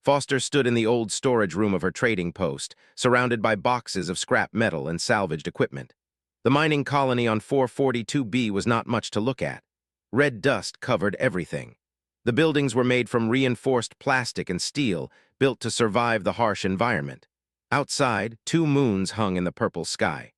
Foster stood in the old storage room of her trading post, surrounded by boxes of scrap metal and salvaged equipment. The mining colony on 442B was not much to look at. Red dust covered everything. The buildings were made from reinforced plastic and steel, built to survive the harsh environment. Outside, 2 moons hung in the purple sky.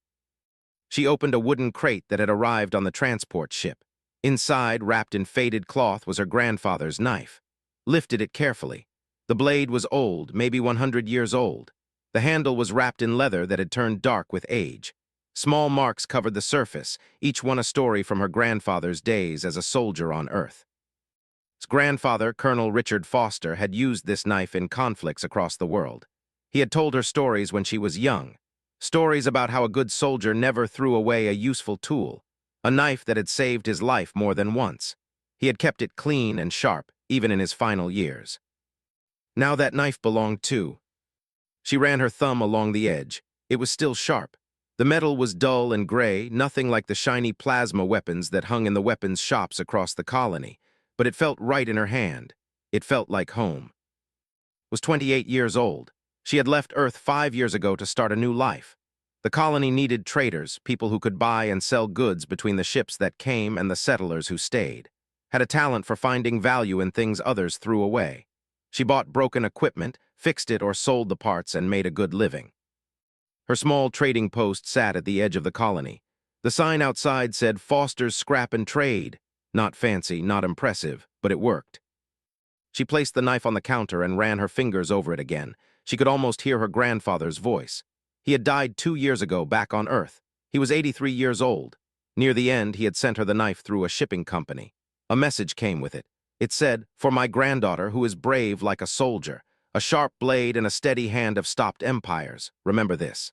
She opened a wooden crate that had arrived on the transport ship. Inside, wrapped in faded cloth, was her grandfather's knife. Lifted it carefully. The blade was old, maybe 100 years old. The handle was wrapped in leather that had turned dark with age. Small marks covered the surface, each one a story from her grandfather's days as a soldier on Earth. His grandfather, Colonel Richard Foster, had used this knife in conflicts across the world. He had told her stories when she was young. Stories about how a good soldier never threw away a useful tool, a knife that had saved his life more than once. He had kept it clean and sharp, even in his final years. Now that knife belonged to. She ran her thumb along the edge. It was still sharp. The metal was dull and gray, nothing like the shiny plasma weapons that hung in the weapons shops across the colony, but it felt right in her hand. It felt like home. Was 28 years old. She had left Earth 5 years ago to start a new life. The colony needed traders, people who could buy and sell goods between the ships that came and the settlers who stayed. Had a talent for finding value in things others threw away. She bought broken equipment, fixed it or sold the parts, and made a good living. Her small trading post sat at the edge of the colony. The sign outside said Foster's Scrap and Trade. Not fancy, not impressive, but it worked. She placed the knife on the counter and ran her fingers over it again. She could almost hear her grandfather's voice. He had died 2 years ago back on Earth. He was 83 years old. Near the end, he had sent her the knife through a shipping company. A message came with it. It said, "For my granddaughter, who is brave like a soldier. A sharp blade and a steady hand have stopped empires. Remember this."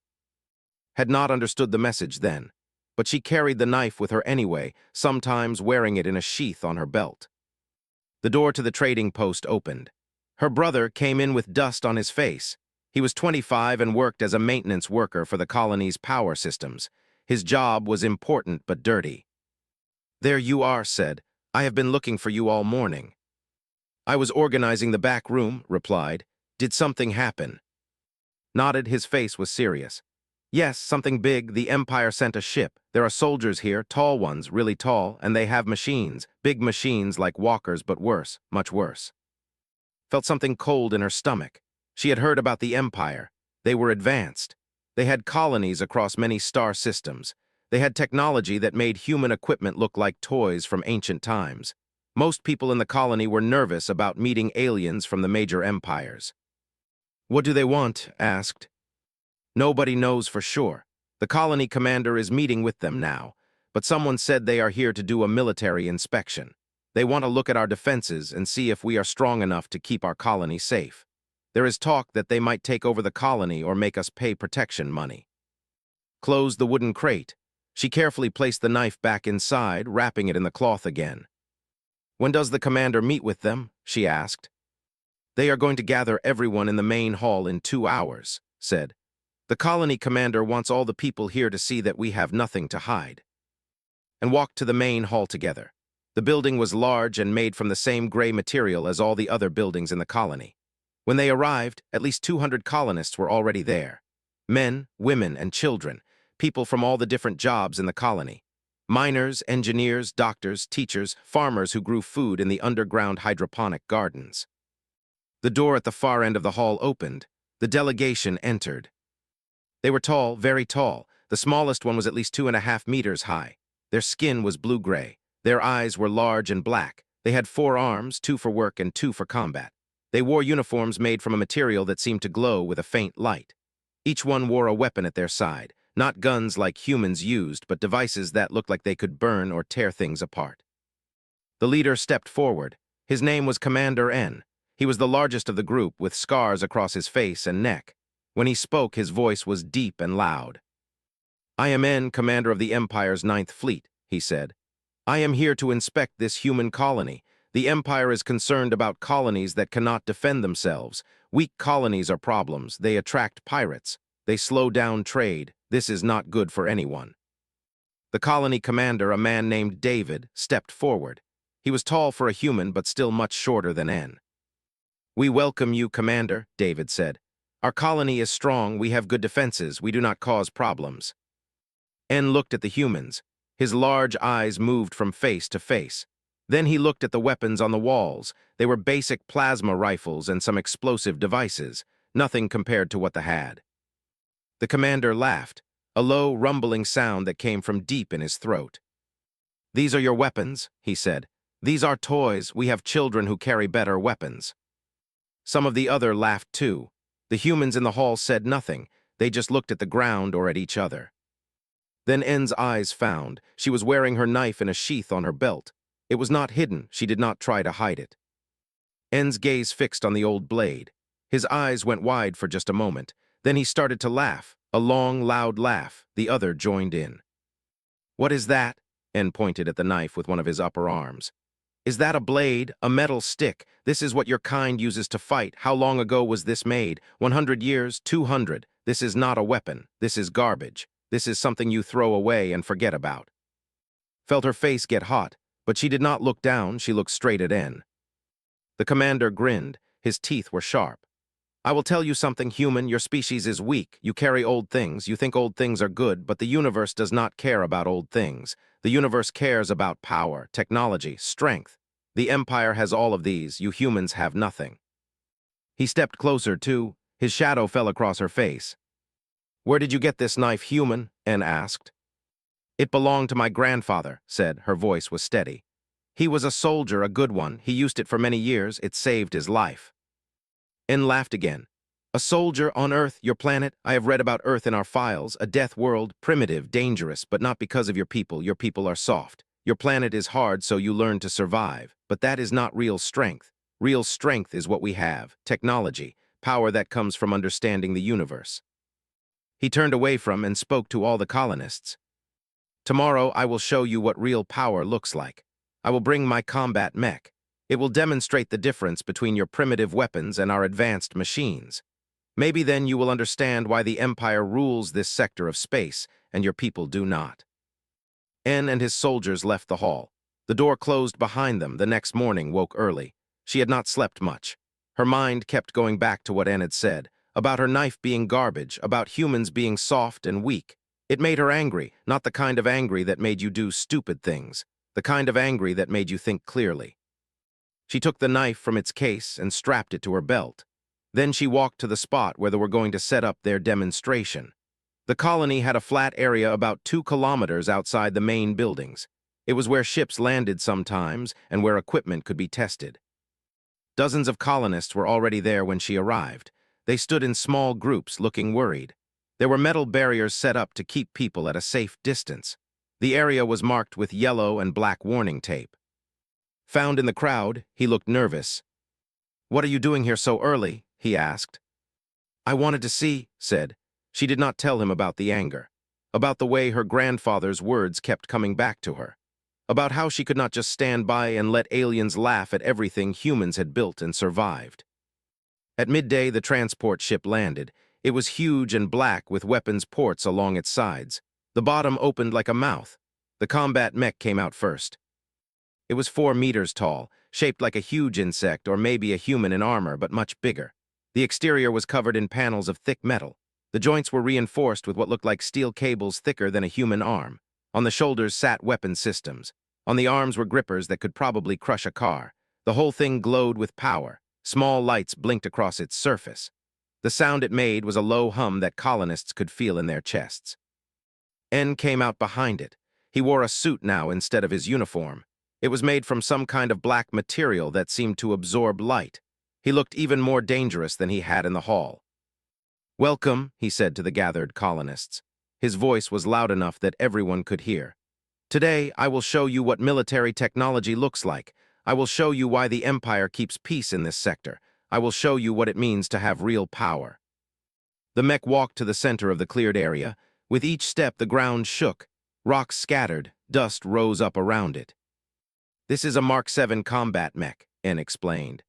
Had not understood the message then, but she carried the knife with her anyway, sometimes wearing it in a sheath on her belt. The door to the trading post opened. Her brother came in with dust on his face. He was 25 and worked as a maintenance worker for the colony's power systems. His job was important but dirty. "There you are," said. "I have been looking for you all morning." "I was organizing the back room," replied. "Did something happen?" Nodded, his face was serious. "Yes, something big. The Empire sent a ship. There are soldiers here, tall ones, really tall, and they have machines, big machines like walkers, but worse, much worse." Felt something cold in her stomach. She had heard about the Empire. They were advanced. They had colonies across many star systems. They had technology that made human equipment look like toys from ancient times. Most people in the colony were nervous about meeting aliens from the major empires. "What do they want?" asked. "Nobody knows for sure. The colony commander is meeting with them now, but someone said they are here to do a military inspection. They want to look at our defenses and see if we are strong enough to keep our colony safe. There is talk that they might take over the colony or make us pay protection money." Closed the wooden crate. She carefully placed the knife back inside, wrapping it in the cloth again. "When does the commander meet with them?" she asked. "They are going to gather everyone in the main hall in 2 hours, said. "The colony commander wants all the people here to see that we have nothing to hide." And walked to the main hall together. The building was large and made from the same gray material as all the other buildings in the colony. When they arrived, at least 200 colonists were already there. Men, women, and children, people from all the different jobs in the colony. Miners, engineers, doctors, teachers, farmers who grew food in the underground hydroponic gardens. The door at the far end of the hall opened. The delegation entered. They were tall, very tall. The smallest one was at least 2.5 meters high. Their skin was blue-gray. Their eyes were large and black. They had 4 arms, 2 for work and 2 for combat. They wore uniforms made from a material that seemed to glow with a faint light. Each one wore a weapon at their side. Not guns like humans used, but devices that looked like they could burn or tear things apart. The leader stepped forward. His name was Commander N. He was the largest of the group, with scars across his face and neck. When he spoke, his voice was deep and loud. "I am N, commander of the Empire's 9th Fleet," he said. "I am here to inspect this human colony. The Empire is concerned about colonies that cannot defend themselves. Weak colonies are problems. They attract pirates. They slow down trade. This is not good for anyone." The colony commander, a man named David, stepped forward. He was tall for a human, but still much shorter than N. "We welcome you, Commander," David said. "Our colony is strong, we have good defenses, we do not cause problems." N looked at the humans. His large eyes moved from face to face. Then he looked at the weapons on the walls. They were basic plasma rifles and some explosive devices, nothing compared to what they had. The commander laughed, a low, rumbling sound that came from deep in his throat. "These are your weapons," he said. "These are toys, we have children who carry better weapons." Some of the other laughed too. The humans in the hall said nothing, they just looked at the ground or at each other. Then N's eyes found. She was wearing her knife in a sheath on her belt. It was not hidden, she did not try to hide it. N's gaze fixed on the old blade. His eyes went wide for just a moment. Then he started to laugh, a long, loud laugh. The other joined in. "What is that?" N pointed at the knife with one of his upper arms. "Is that a blade, a metal stick? This is what your kind uses to fight. How long ago was this made? 100 years? 200? This is not a weapon. This is garbage. This is something you throw away and forget about." Felt her face get hot, but she did not look down, she looked straight at N. The commander grinned, his teeth were sharp. "I will tell you something, human, your species is weak, you carry old things, you think old things are good, but the universe does not care about old things. The universe cares about power, technology, strength. The Empire has all of these, you humans have nothing." He stepped closer, too. His shadow fell across her face. "Where did you get this knife, human?" N asked. "It belonged to my grandfather," said. Her voice was steady. "He was a soldier, a good one. He used it for many years. It saved his life." N laughed again. "A soldier on Earth, your planet? I have read about Earth in our files. A death world, primitive, dangerous, but not because of your people. Your people are soft. Your planet is hard, so you learn to survive. But that is not real strength. Real strength is what we have, technology, power that comes from understanding the universe." He turned away from and spoke to all the colonists. "Tomorrow I will show you what real power looks like. I will bring my combat mech. It will demonstrate the difference between your primitive weapons and our advanced machines. Maybe then you will understand why the Empire rules this sector of space and your people do not." N and his soldiers left the hall. The door closed behind them. The next morning woke early. She had not slept much. Her mind kept going back to what N had said, about her knife being garbage, about humans being soft and weak. It made her angry, not the kind of angry that made you do stupid things, the kind of angry that made you think clearly. She took the knife from its case and strapped it to her belt. Then she walked to the spot where they were going to set up their demonstration. The colony had a flat area about 2 kilometers outside the main buildings. It was where ships landed sometimes and where equipment could be tested. Dozens of colonists were already there when she arrived. They stood in small groups, looking worried. There were metal barriers set up to keep people at a safe distance. The area was marked with yellow and black warning tape. Found in the crowd, he looked nervous. "What are you doing here so early?" he asked. "I wanted to see," said. She did not tell him about the anger, about the way her grandfather's words kept coming back to her, about how she could not just stand by and let aliens laugh at everything humans had built and survived. At midday, the transport ship landed. It was huge and black with weapons ports along its sides. The bottom opened like a mouth. The combat mech came out first. It was 4 meters tall, shaped like a huge insect or maybe a human in armor, but much bigger. The exterior was covered in panels of thick metal. The joints were reinforced with what looked like steel cables thicker than a human arm. On the shoulders sat weapon systems. On the arms were grippers that could probably crush a car. The whole thing glowed with power. Small lights blinked across its surface. The sound it made was a low hum that colonists could feel in their chests. N came out behind it. He wore a suit now instead of his uniform. It was made from some kind of black material that seemed to absorb light. He looked even more dangerous than he had in the hall. "Welcome," he said to the gathered colonists. His voice was loud enough that everyone could hear. "Today, I will show you what military technology looks like. I will show you why the Empire keeps peace in this sector. I will show you what it means to have real power." The mech walked to the center of the cleared area. With each step, the ground shook. Rocks scattered, dust rose up around it. "This is a Mark 7 combat mech," N explained.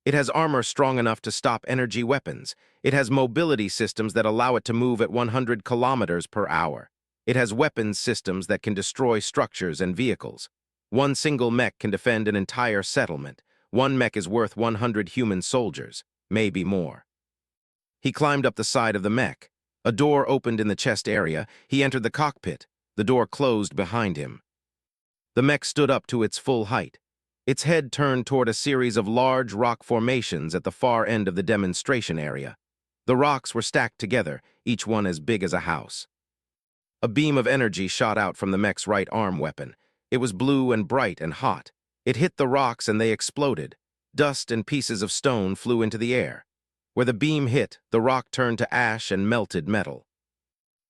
"It has armor strong enough to stop energy weapons. It has mobility systems that allow it to move at 100 kilometers per hour. It has weapons systems that can destroy structures and vehicles. One single mech can defend an entire settlement. One mech is worth 100 human soldiers, maybe more. He climbed up the side of the mech. A door opened in the chest area. He entered the cockpit. The door closed behind him. The mech stood up to its full height. Its head turned toward a series of large rock formations at the far end of the demonstration area. The rocks were stacked together, each one as big as a house. A beam of energy shot out from the mech's right arm weapon. It was blue and bright and hot. It hit the rocks and they exploded. Dust and pieces of stone flew into the air. Where the beam hit, the rock turned to ash and melted metal.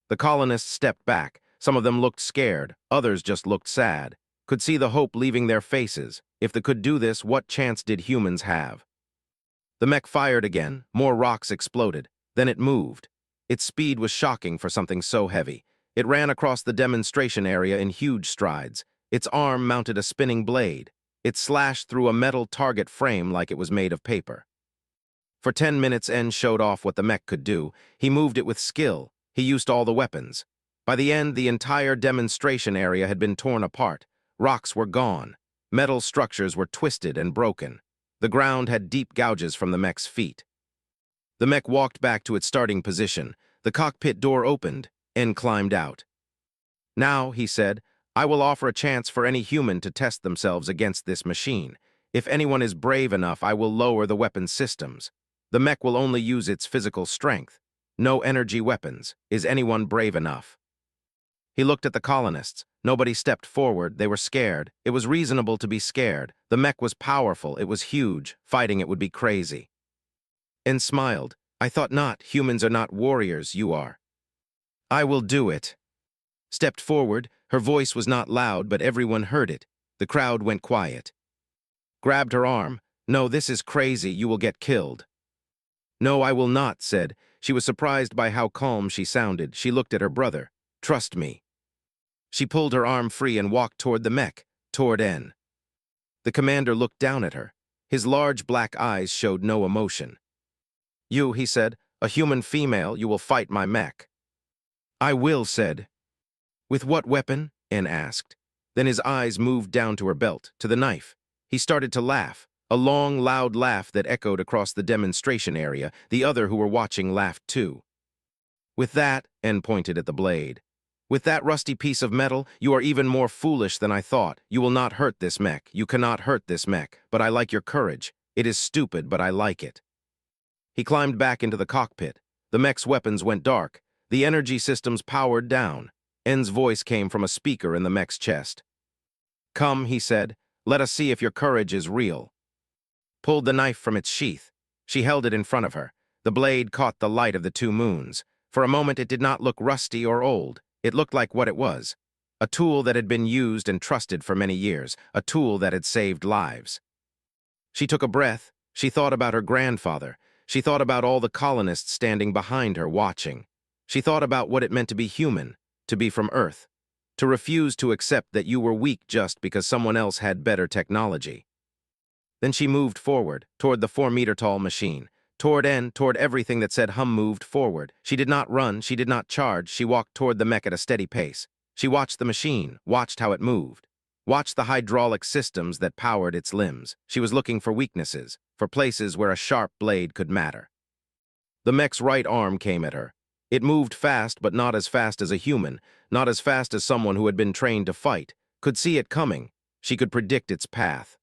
The colonists stepped back. Some of them looked scared, others just looked sad. Could see the hope leaving their faces. If they could do this, what chance did humans have? The mech fired again. More rocks exploded. Then it moved. Its speed was shocking for something so heavy. It ran across the demonstration area in huge strides. Its arm mounted a spinning blade. It slashed through a metal target frame like it was made of paper. For 10 minutes, En showed off what the mech could do. He moved it with skill. He used all the weapons. By the end, the entire demonstration area had been torn apart. Rocks were gone. Metal structures were twisted and broken. The ground had deep gouges from the mech's feet. The mech walked back to its starting position. The cockpit door opened. En climbed out. "Now," he said, "I will offer a chance for any human to test themselves against this machine. If anyone is brave enough, I will lower the weapon systems. The mech will only use its physical strength. No energy weapons. Is anyone brave enough?" He looked at the colonists. Nobody stepped forward. They were scared. It was reasonable to be scared. The mech was powerful. It was huge. Fighting it would be crazy. En smiled. "I thought not. Humans are not warriors. You are." "I will do it." Stepped forward. Her voice was not loud, but everyone heard it. The crowd went quiet. Grabbed her arm. "No, this is crazy. You will get killed." "No, I will not," said. She was surprised by how calm she sounded. She looked at her brother. "Trust me." She pulled her arm free and walked toward the mech, toward En. The commander looked down at her. His large black eyes showed no emotion. "You," he said, "a human female, you will fight my mech." "I will," said. "With what weapon?" En asked. Then his eyes moved down to her belt, to the knife. He started to laugh, a long, loud laugh that echoed across the demonstration area. The other who were watching laughed too. "With that," En pointed at the blade. "With that rusty piece of metal, you are even more foolish than I thought. You will not hurt this mech. You cannot hurt this mech. But I like your courage. It is stupid, but I like it." He climbed back into the cockpit. The mech's weapons went dark. The energy systems powered down. En's voice came from a speaker in the mech's chest. "Come," he said. "Let us see if your courage is real." Pulled the knife from its sheath. She held it in front of her. The blade caught the light of the two moons. For a moment it did not look rusty or old. It looked like what it was. A tool that had been used and trusted for many years. A tool that had saved lives. She took a breath. She thought about her grandfather. She thought about all the colonists standing behind her, watching. She thought about what it meant to be human, to be from Earth, to refuse to accept that you were weak just because someone else had better technology. Then she moved forward, toward the 4-meter-tall machine. Toward En, toward everything that said hum moved forward. She did not run, she did not charge, she walked toward the mech at a steady pace. She watched the machine, watched how it moved. Watched the hydraulic systems that powered its limbs. She was looking for weaknesses, for places where a sharp blade could matter. The mech's right arm came at her. It moved fast, but not as fast as a human, not as fast as someone who had been trained to fight, could see it coming. She could predict its path.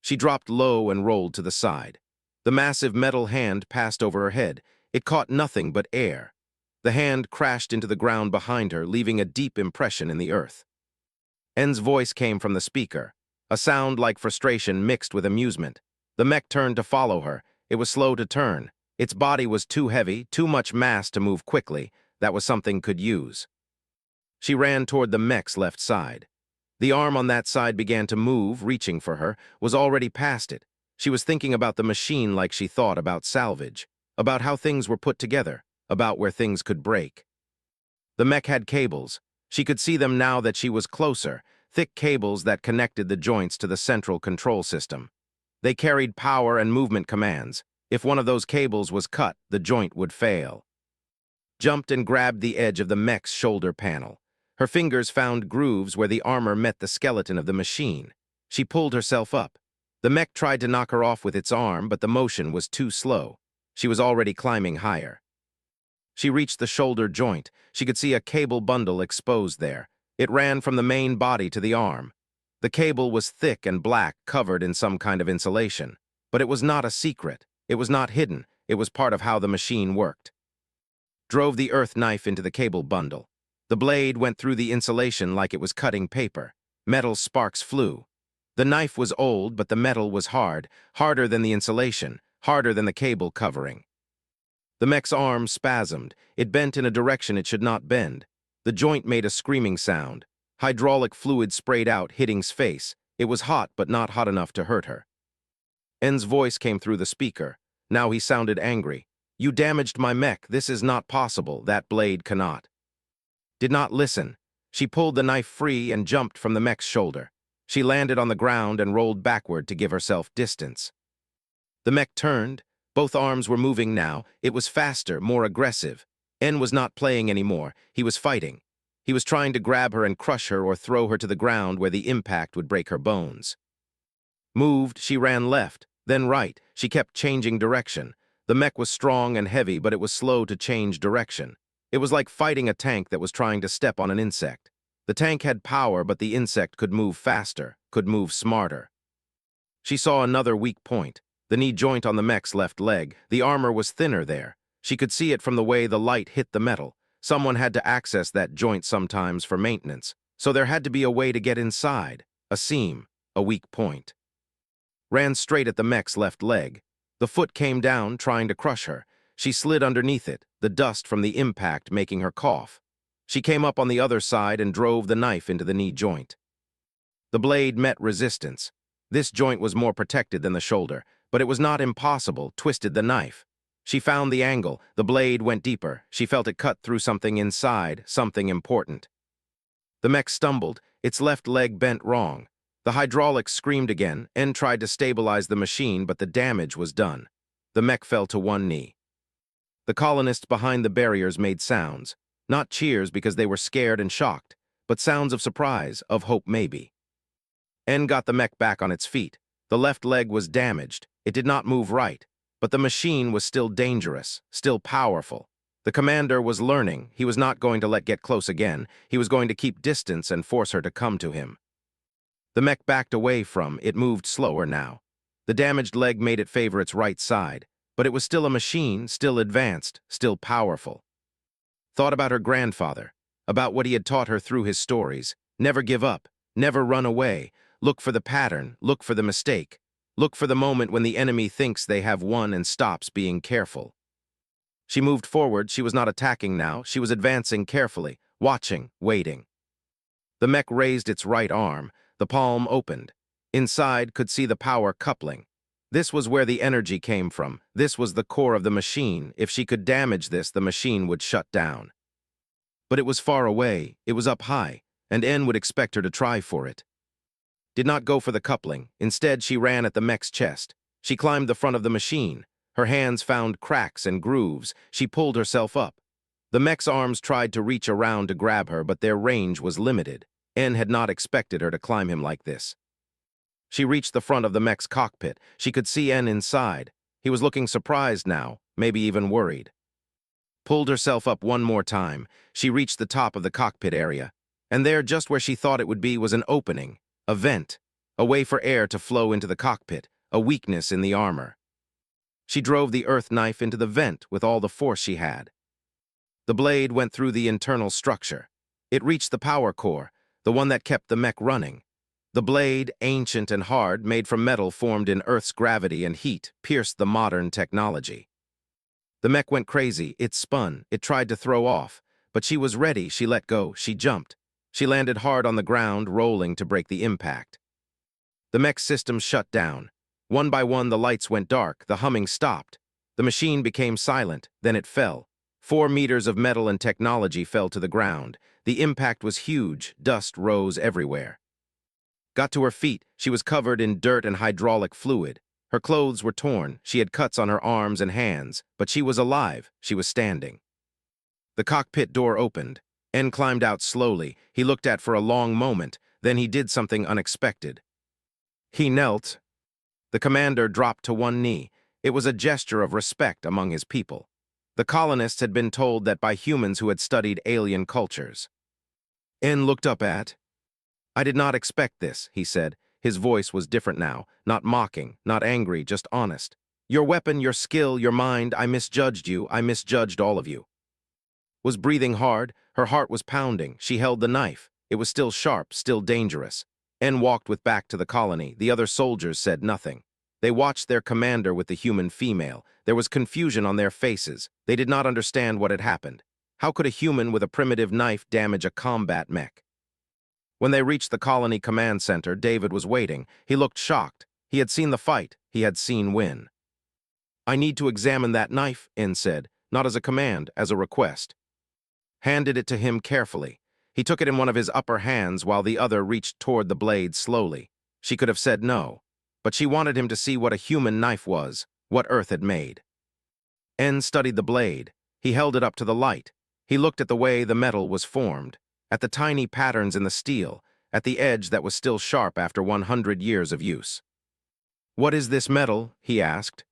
She dropped low and rolled to the side. The massive metal hand passed over her head. It caught nothing but air. The hand crashed into the ground behind her, leaving a deep impression in the earth. En's voice came from the speaker, a sound like frustration mixed with amusement. The mech turned to follow her. It was slow to turn. Its body was too heavy, too much mass to move quickly. That was something could use. She ran toward the mech's left side. The arm on that side began to move, reaching for her, was already past it. She was thinking about the machine like she thought about salvage, about how things were put together, about where things could break. The mech had cables. She could see them now that she was closer, thick cables that connected the joints to the central control system. They carried power and movement commands. If one of those cables was cut, the joint would fail. Jumped and grabbed the edge of the mech's shoulder panel. Her fingers found grooves where the armor met the skeleton of the machine. She pulled herself up. The mech tried to knock her off with its arm, but the motion was too slow. She was already climbing higher. She reached the shoulder joint. She could see a cable bundle exposed there. It ran from the main body to the arm. The cable was thick and black, covered in some kind of insulation. But it was not a secret. It was not hidden. It was part of how the machine worked. Drove the earth knife into the cable bundle. The blade went through the insulation like it was cutting paper. Metal sparks flew. The knife was old, but the metal was hard, harder than the insulation, harder than the cable covering. The mech's arm spasmed. It bent in a direction it should not bend. The joint made a screaming sound. Hydraulic fluid sprayed out, hitting's face. It was hot, but not hot enough to hurt her. N's voice came through the speaker. Now he sounded angry. "You damaged my mech. This is not possible. That blade cannot." Did not listen. She pulled the knife free and jumped from the mech's shoulder. She landed on the ground and rolled backward to give herself distance. The mech turned. Both arms were moving now. It was faster, more aggressive. N was not playing anymore. He was fighting. He was trying to grab her and crush her or throw her to the ground where the impact would break her bones. Moved, she ran left, then right. She kept changing direction. The mech was strong and heavy, but it was slow to change direction. It was like fighting a tank that was trying to step on an insect. The tank had power, but the insect could move faster, could move smarter. She saw another weak point. The knee joint on the mech's left leg. The armor was thinner there. She could see it from the way the light hit the metal. Someone had to access that joint sometimes for maintenance, so there had to be a way to get inside. A seam, a weak point. Ran straight at the mech's left leg. The foot came down, trying to crush her. She slid underneath it, the dust from the impact making her cough. She came up on the other side and drove the knife into the knee joint. The blade met resistance. This joint was more protected than the shoulder, but it was not impossible, twisted the knife. She found the angle. The blade went deeper. She felt it cut through something inside, something important. The mech stumbled. Its left leg bent wrong. The hydraulics screamed again. N tried to stabilize the machine, but the damage was done. The mech fell to one knee. The colonists behind the barriers made sounds. Not cheers because they were scared and shocked, but sounds of surprise, of hope maybe. N got the mech back on its feet. The left leg was damaged. It did not move right. But the machine was still dangerous, still powerful. The commander was learning. He was not going to let get close again. He was going to keep distance and force her to come to him. The mech backed away from. It moved slower now. The damaged leg made it favor its right side, but it was still a machine, still advanced, still powerful. Thought about her grandfather, about what he had taught her through his stories. Never give up, never run away. Look for the pattern, look for the mistake. Look for the moment when the enemy thinks they have won and stops being careful. She moved forward. She was not attacking now. She was advancing carefully, watching, waiting. The mech raised its right arm. The palm opened. Inside could see the power coupling. This was where the energy came from. This was the core of the machine. If she could damage this, the machine would shut down. But it was far away. It was up high, and N would expect her to try for it. Did not go for the coupling. Instead, she ran at the mech's chest. She climbed the front of the machine. Her hands found cracks and grooves. She pulled herself up. The mech's arms tried to reach around to grab her, but their range was limited. N had not expected her to climb him like this. She reached the front of the mech's cockpit. She could see N inside. He was looking surprised now, maybe even worried. Pulled herself up one more time. She reached the top of the cockpit area. And there, just where she thought it would be, was an opening. A vent, a way for air to flow into the cockpit, a weakness in the armor. She drove the earth knife into the vent with all the force she had. The blade went through the internal structure. It reached the power core, the one that kept the mech running. The blade, ancient and hard, made from metal formed in Earth's gravity and heat, pierced the modern technology. The mech went crazy. It spun. It tried to throw off. But she was ready. She let go. She jumped. She landed hard on the ground, rolling to break the impact. The mech system shut down. One by one, the lights went dark. The humming stopped. The machine became silent. Then it fell. 4 meters of metal and technology fell to the ground. The impact was huge. Dust rose everywhere. Got to her feet. She was covered in dirt and hydraulic fluid. Her clothes were torn. She had cuts on her arms and hands. But she was alive. She was standing. The cockpit door opened. N climbed out slowly. He looked at for a long moment. Then he did something unexpected. He knelt. The commander dropped to one knee. It was a gesture of respect among his people. The colonists had been told that by humans who had studied alien cultures. En looked up at. "I did not expect this," he said. His voice was different now, not mocking, not angry, just honest. "Your weapon, your skill, your mind, I misjudged you, I misjudged all of you." Was breathing hard, her heart was pounding, she held the knife. It was still sharp, still dangerous. En walked with back to the colony. The other soldiers said nothing. They watched their commander with the human female. There was confusion on their faces. They did not understand what had happened. How could a human with a primitive knife damage a combat mech? When they reached the colony command center, David was waiting. He looked shocked. He had seen the fight. He had seen win. "I need to examine that knife," En said, not as a command, as a request. Handed it to him carefully. He took it in one of his upper hands while the other reached toward the blade slowly. She could have said no, but she wanted him to see what a human knife was, what Earth had made. En studied the blade. He held it up to the light. He looked at the way the metal was formed, at the tiny patterns in the steel, at the edge that was still sharp after 100 years of use. "What is this metal?" he asked.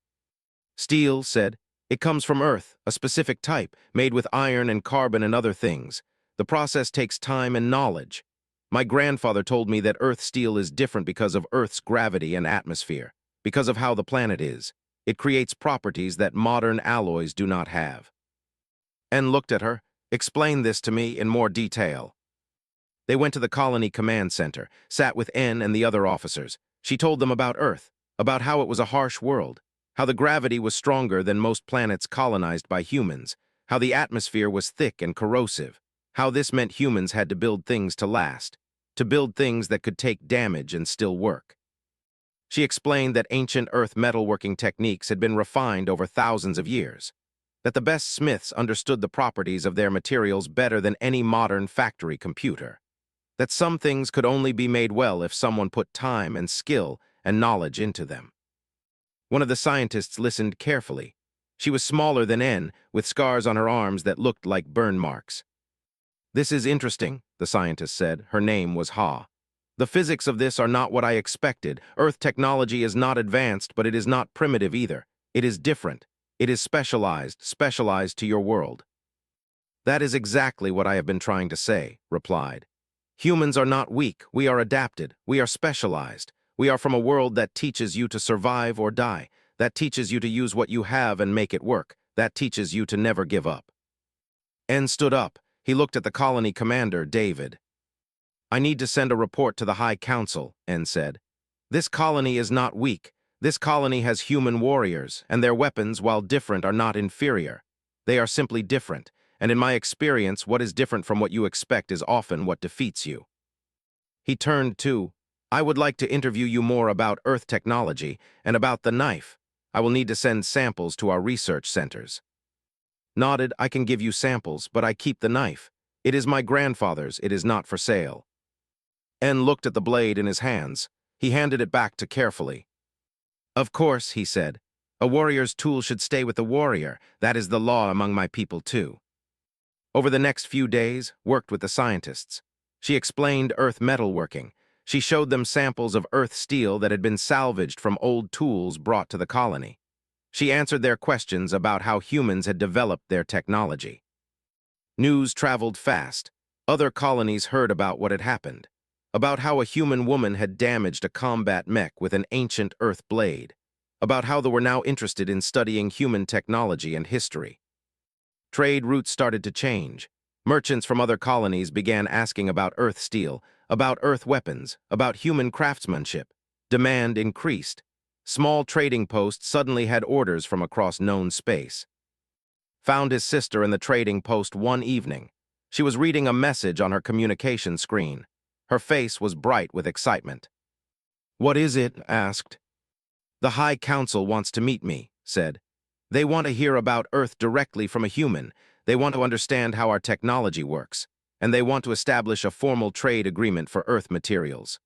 "Steel," said. "It comes from Earth, a specific type, made with iron and carbon and other things. The process takes time and knowledge. My grandfather told me that Earth steel is different because of Earth's gravity and atmosphere, because of how the planet is. It creates properties that modern alloys do not have." En looked at her. "Explain this to me in more detail." They went to the colony command center, sat with En and the other officers. She told them about Earth, about how it was a harsh world, how the gravity was stronger than most planets colonized by humans, how the atmosphere was thick and corrosive, how this meant humans had to build things to last, to build things that could take damage and still work. She explained that ancient Earth metalworking techniques had been refined over thousands of years, that the best smiths understood the properties of their materials better than any modern factory computer, that some things could only be made well if someone put time and skill and knowledge into them. One of the scientists listened carefully. She was smaller than En, with scars on her arms that looked like burn marks. "This is interesting," the scientist said. Her name was Ha. "The physics of this are not what I expected. Earth technology is not advanced, but it is not primitive either. It is different. It is specialized to your world." "That is exactly what I have been trying to say," replied. "Humans are not weak. We are adapted. We are specialized. We are from a world that teaches you to survive or die, that teaches you to use what you have and make it work, that teaches you to never give up." En stood up. He looked at the colony commander, David. "I need to send a report to the High Council," En said. "This colony is not weak. This colony has human warriors, and their weapons, while different, are not inferior. They are simply different, and in my experience, what is different from what you expect is often what defeats you." He turned to, "I would like to interview you more about Earth technology and about the knife. I will need to send samples to our research centers." Nodded. "I can give you samples, but I keep the knife. It is my grandfather's. It is not for sale." En looked at the blade in his hands. He handed it back to carefully. "Of course," he said. "A warrior's tool should stay with the warrior. That is the law among my people, too." Over the next few days, worked with the scientists. She explained Earth metalworking. She showed them samples of Earth steel that had been salvaged from old tools brought to the colony. She answered their questions about how humans had developed their technology. News traveled fast. Other colonies heard about what had happened, about how a human woman had damaged a combat mech with an ancient Earth blade, about how they were now interested in studying human technology and history. Trade routes started to change. Merchants from other colonies began asking about Earth steel, about Earth weapons, about human craftsmanship. Demand increased. Small trading posts suddenly had orders from across known space. Found his sister in the trading post one evening. She was reading a message on her communication screen. Her face was bright with excitement. "What is it?" asked. "The High Council wants to meet me," said. "They want to hear about Earth directly from a human. They want to understand how our technology works, and they want to establish a formal trade agreement for Earth materials."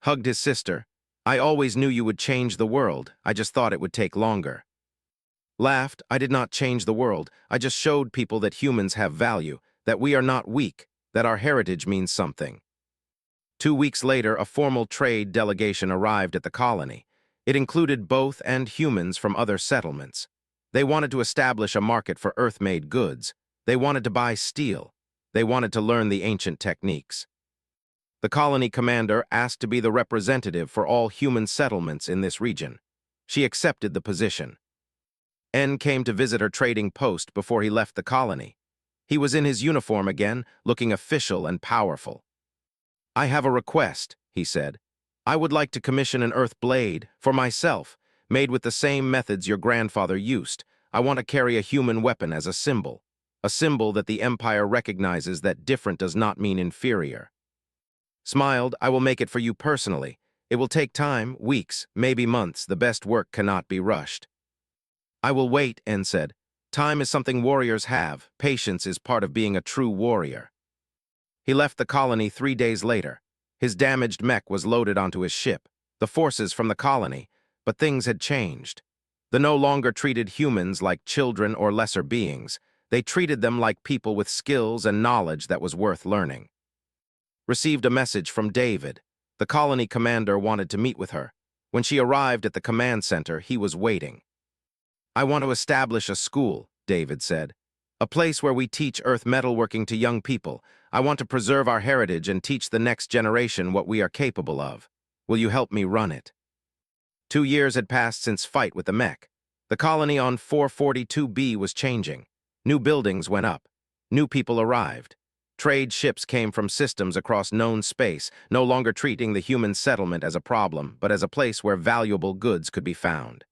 Hugged his sister. "I always knew you would change the world. I just thought it would take longer." Laughed. "I did not change the world. I just showed people that humans have value, that we are not weak, that our heritage means something." 2 weeks later, a formal trade delegation arrived at the colony. It included both and humans from other settlements. They wanted to establish a market for Earth-made goods. They wanted to buy steel. They wanted to learn the ancient techniques. The colony commander asked to be the representative for all human settlements in this region. She accepted the position. N came to visit her trading post before he left the colony. He was in his uniform again, looking official and powerful. "I have a request," he said. "I would like to commission an earth blade, for myself, made with the same methods your grandfather used. I want to carry a human weapon as a symbol that the Empire recognizes that different does not mean inferior." Smiled, "I will make it for you personally. It will take time, weeks, maybe months. The best work cannot be rushed." "I will wait," N said. "Time is something warriors have. Patience is part of being a true warrior." He left the colony 3 days later. His damaged mech was loaded onto his ship, the forces from the colony, but things had changed. They no longer treated humans like children or lesser beings. They treated them like people with skills and knowledge that was worth learning. Received a message from David. The colony commander wanted to meet with her. When she arrived at the command center, he was waiting. "I want to establish a school," David said. "A place where we teach earth metalworking to young people. I want to preserve our heritage and teach the next generation what we are capable of. Will you help me run it?" 2 years had passed since fight with the mech. The colony on 442B was changing. New buildings went up. New people arrived. Trade ships came from systems across known space, no longer treating the human settlement as a problem, but as a place where valuable goods could be found.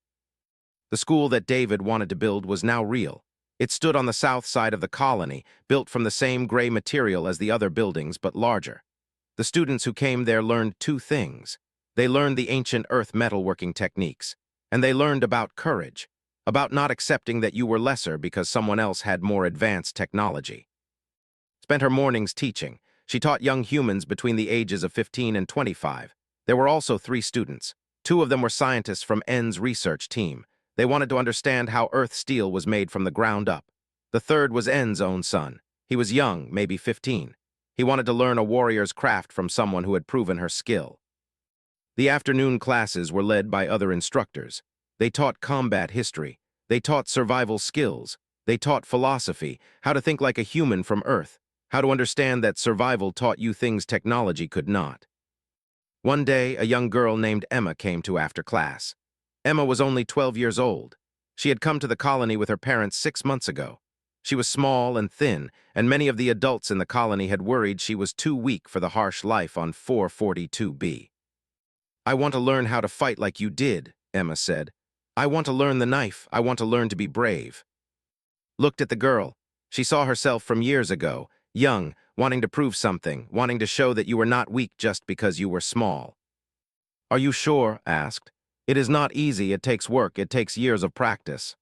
The school that David wanted to build was now real. It stood on the south side of the colony, built from the same gray material as the other buildings, but larger. The students who came there learned 2 things. They learned the ancient earth metalworking techniques, and they learned about courage, about not accepting that you were lesser because someone else had more advanced technology. Spent her mornings teaching. She taught young humans between the ages of 15 and 25. There were also 3 students. 2 of them were scientists from N's research team. They wanted to understand how earth steel was made from the ground up. The third was N's own son. He was young, maybe 15. He wanted to learn a warrior's craft from someone who had proven her skill. The afternoon classes were led by other instructors. They taught combat history. They taught survival skills. They taught philosophy, how to think like a human from Earth, how to understand that survival taught you things technology could not. One day, a young girl named Emma came to after class. Emma was only 12 years old. She had come to the colony with her parents 6 months ago. She was small and thin, and many of the adults in the colony had worried she was too weak for the harsh life on 442B. "I want to learn how to fight like you did," Emma said. "I want to learn the knife. I want to learn to be brave." Looked at the girl. She saw herself from years ago, young, wanting to prove something, wanting to show that you were not weak just because you were small. "Are you sure?" asked. "It is not easy, it takes work, it takes years of practice."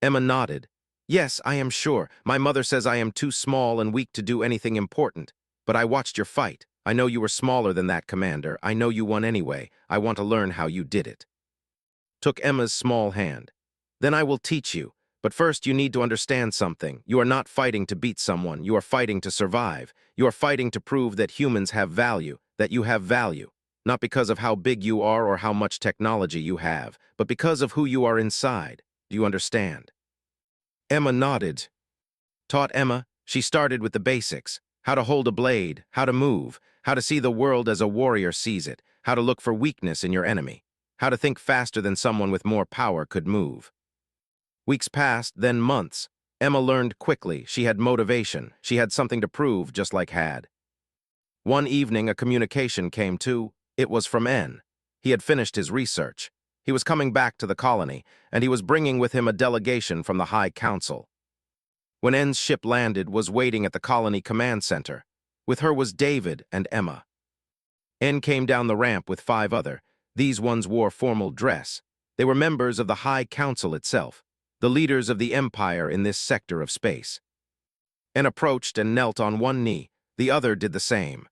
Emma nodded. "Yes, I am sure. My mother says I am too small and weak to do anything important. But I watched your fight. I know you were smaller than that, Commander. I know you won anyway. I want to learn how you did it." Took Emma's small hand. "Then I will teach you. But first you need to understand something. You are not fighting to beat someone. You are fighting to survive. You are fighting to prove that humans have value, that you have value. Not because of how big you are or how much technology you have, but because of who you are inside. Do you understand?" Emma nodded. Taught Emma. She started with the basics. How to hold a blade, how to move, how to see the world as a warrior sees it, how to look for weakness in your enemy, how to think faster than someone with more power could move. Weeks passed, then months. Emma learned quickly. She had motivation. She had something to prove, just like Had. One evening, a communication came to. It was from N. He had finished his research. He was coming back to the colony, and he was bringing with him a delegation from the High Council. When N's ship landed, was waiting at the colony command center. With her was David and Emma. N came down the ramp with 5 other. These ones wore formal dress. They were members of the High Council itself, the leaders of the Empire in this sector of space. N approached and knelt on one knee. The other did the same.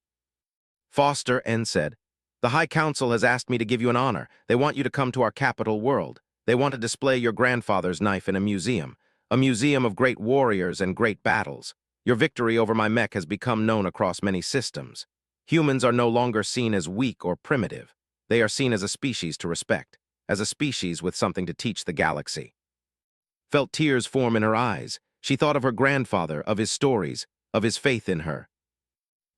"Foster," N said, "the High Council has asked me to give you an honor. They want you to come to our capital world. They want to display your grandfather's knife in a museum of great warriors and great battles. Your victory over my mech has become known across many systems. Humans are no longer seen as weak or primitive. They are seen as a species to respect. as a species with something to teach the galaxy. Felt tears form in her eyes. She thought of her grandfather, of his stories, of his faith in her.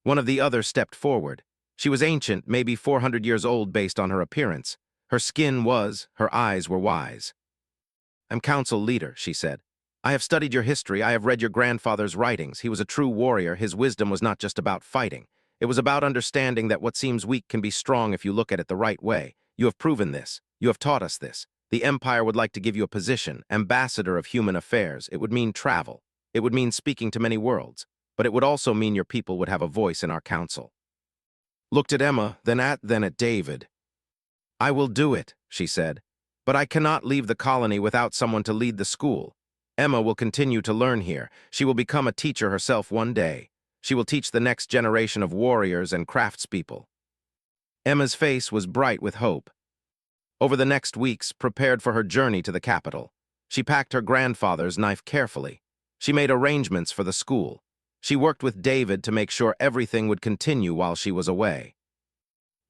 One of the others stepped forward. She was ancient, maybe 400 years old based on her appearance. Her skin was, her eyes were wise. "I'm council leader," she said. "I have studied your history, I have read your grandfather's writings. He was a true warrior, his wisdom was not just about fighting. It was about understanding that what seems weak can be strong if you look at it the right way. You have proven this. You have taught us this. The Empire would like to give you a position, ambassador of human affairs. It would mean travel. It would mean speaking to many worlds. But it would also mean your people would have a voice in our council." Looked at Emma, then at David. "I will do it," she said. "But I cannot leave the colony without someone to lead the school. Emma will continue to learn here. She will become a teacher herself one day. She will teach the next generation of warriors and craftspeople." Emma's face was bright with hope. Over the next weeks, prepared for her journey to the capital. She packed her grandfather's knife carefully. She made arrangements for the school. She worked with David to make sure everything would continue while she was away.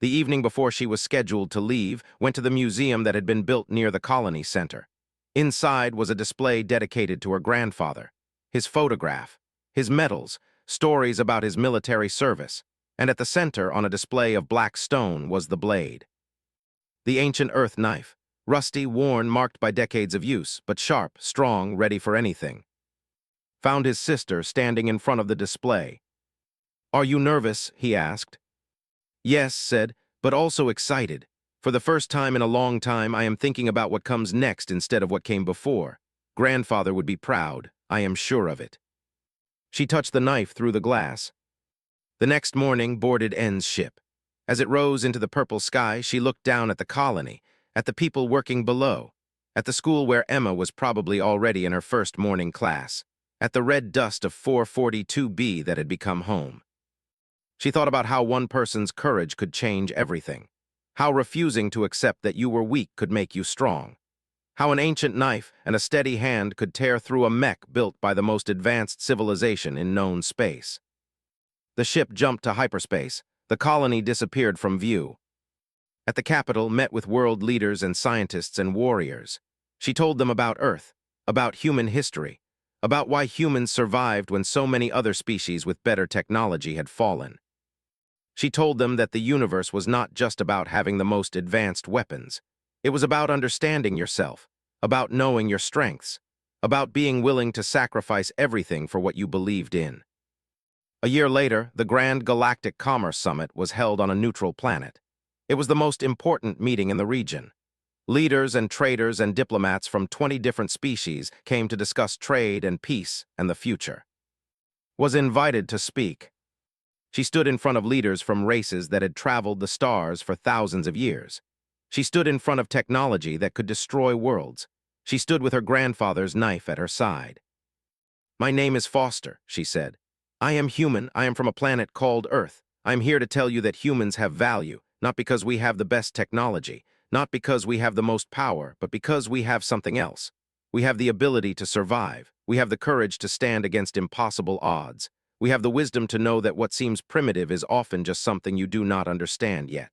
The evening before she was scheduled to leave, went to the museum that had been built near the colony center. Inside was a display dedicated to her grandfather, his photograph, his medals, stories about his military service, and at the center on a display of black stone was the blade. The ancient earth knife, rusty, worn, marked by decades of use, but sharp, strong, ready for anything. Found his sister standing in front of the display. "Are you nervous?" he asked. "Yes," said, "but also excited. For the first time in a long time, I am thinking about what comes next instead of what came before. Grandfather would be proud, I am sure of it." She touched the knife through the glass. The next morning boarded N's ship. As it rose into the purple sky, she looked down at the colony, at the people working below, at the school where Emma was probably already in her first morning class, at the red dust of 442B that had become home. She thought about how one person's courage could change everything, how refusing to accept that you were weak could make you strong, how an ancient knife and a steady hand could tear through a mech built by the most advanced civilization in known space. The ship jumped to hyperspace. The colony disappeared from view. At the capital, met with world leaders and scientists and warriors. She told them about Earth, about human history, about why humans survived when so many other species with better technology had fallen. She told them that the universe was not just about having the most advanced weapons. It was about understanding yourself, about knowing your strengths, about being willing to sacrifice everything for what you believed in. A year later, the Grand Galactic Commerce Summit was held on a neutral planet. It was the most important meeting in the region. Leaders and traders and diplomats from 20 different species came to discuss trade and peace and the future. Was invited to speak. She stood in front of leaders from races that had traveled the stars for thousands of years. She stood in front of technology that could destroy worlds. She stood with her grandfather's knife at her side. "My name is Foster," she said. "I am human. I am from a planet called Earth. I am here to tell you that humans have value, not because we have the best technology, not because we have the most power, but because we have something else. We have the ability to survive. We have the courage to stand against impossible odds. We have the wisdom to know that what seems primitive is often just something you do not understand yet."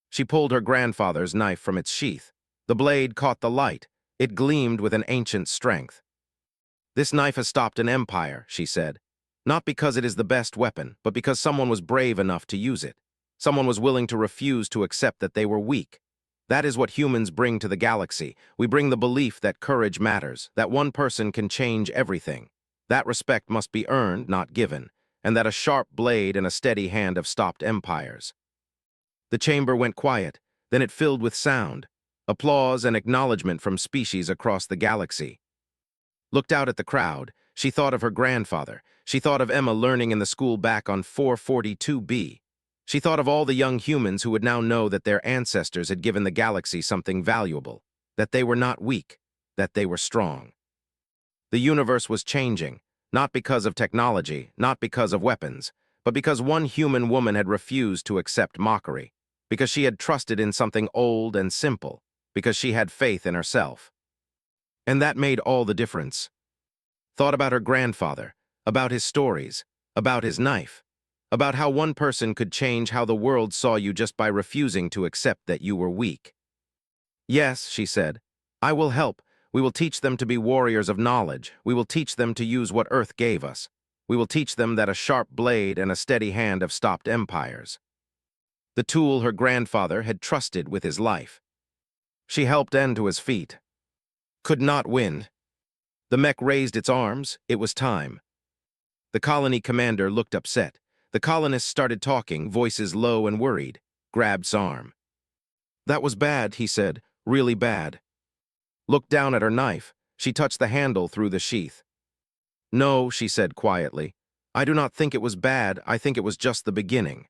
She pulled her grandfather's knife from its sheath. The blade caught the light. It gleamed with an ancient strength. "This knife has stopped an empire," she said. "Not because it is the best weapon, but because someone was brave enough to use it. Someone was willing to refuse to accept that they were weak. That is what humans bring to the galaxy. We bring the belief that courage matters, that one person can change everything. That respect must be earned, not given, and that a sharp blade and a steady hand have stopped empires." The chamber went quiet, then it filled with sound, applause and acknowledgement from species across the galaxy. Looked out at the crowd. She thought of her grandfather. She thought of Emma learning in the school back on 442B. She thought of all the young humans who would now know that their ancestors had given the galaxy something valuable, that they were not weak, that they were strong. The universe was changing, not because of technology, not because of weapons, but because one human woman had refused to accept mockery, because she had trusted in something old and simple, because she had faith in herself. And that made all the difference. Thought about her grandfather, about his stories, about his knife, about how one person could change how the world saw you just by refusing to accept that you were weak. Yes, she said. I will help. We will teach them to be warriors of knowledge. We will teach them to use what Earth gave us. We will teach them that a sharp blade and a steady hand have stopped empires. The tool her grandfather had trusted with his life. She helped N to his feet. Could not win. The mech raised its arms. It was time. The colony commander looked upset. The colonists started talking, voices low and worried. Grabbed's arm. That was bad, he said. Really bad. Looked down at her knife. She touched the handle through the sheath. No, she said quietly. I do not think it was bad. I think it was just the beginning.